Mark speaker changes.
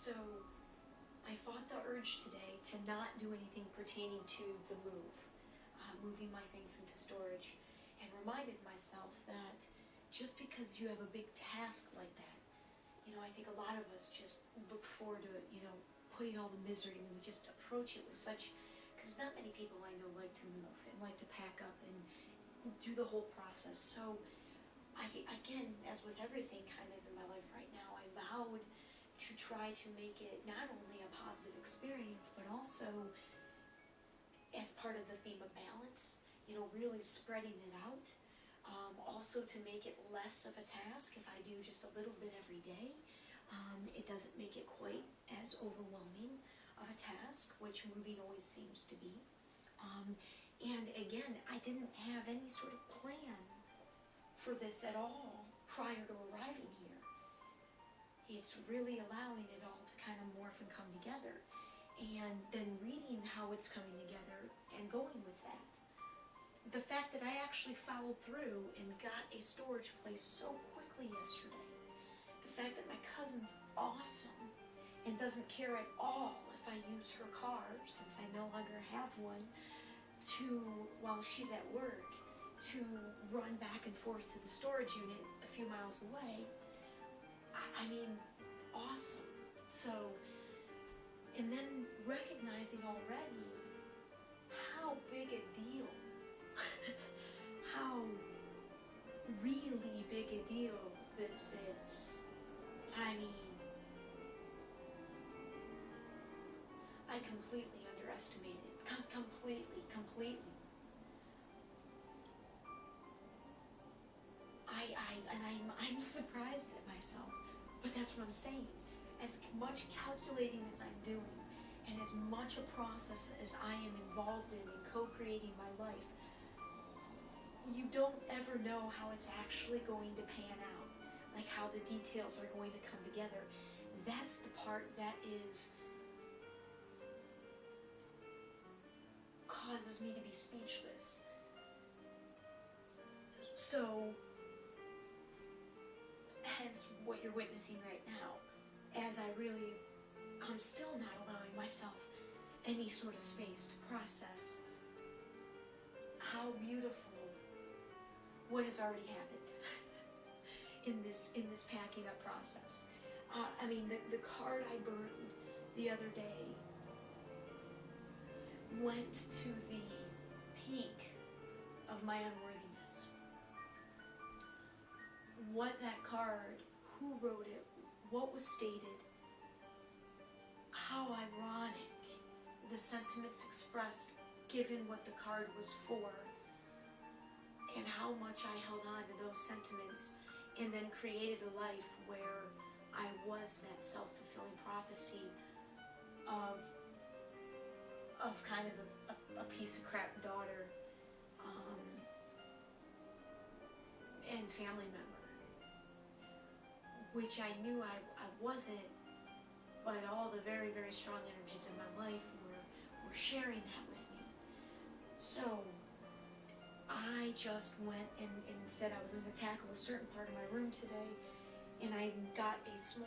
Speaker 1: So I fought the urge today to not do anything pertaining to the move, moving my things into storage, and reminded myself that just because you have a big task like that, I think a lot of us just look forward to it, putting all the misery, and we just approach it with such, because not many people I know like to move and like to pack up and do the whole process. So again, as with everything kind of in my life right now, I vowed to try to make it not only a positive experience, but also as part of the theme of balance, really spreading it out. Also to make it less of a task. If I do just a little bit every day, it doesn't make it quite as overwhelming of a task, which moving always seems to be. And again, I didn't have any sort of plan for this at all prior to arriving here. It's really allowing it all to kind of morph and come together, and then reading how it's coming together and going with that. The fact that I actually followed through and got a storage place so quickly yesterday. The fact that my cousin's awesome and doesn't care at all if I use her car, since I no longer have one, while she's at work, to run back and forth to the storage unit a few miles away. I mean, awesome. So, and then recognizing already how big a deal, how really big a deal this is. I mean, I completely underestimated, completely. I'm surprised at myself, but that's what I'm saying. As much calculating as I'm doing, and as much a process as I am involved in co-creating my life, you don't ever know how it's actually going to pan out, like how the details are going to come together. That's the part that causes me to be speechless. So, hence what you're witnessing right now, as I'm still not allowing myself any sort of space to process how beautiful what has already happened in this packing up process. I mean, the card I burned the other day went to the peak of my unworthiness. What that card, who wrote it, what was stated, how ironic the sentiments expressed given what the card was for, and how much I held on to those sentiments and then created a life where I was that self-fulfilling prophecy of kind of a piece of crap daughter and family member, which I knew I wasn't, but all the very, very strong energies in my life were sharing that with me. So I just went and said I was going to tackle a certain part of my room today, and I got a small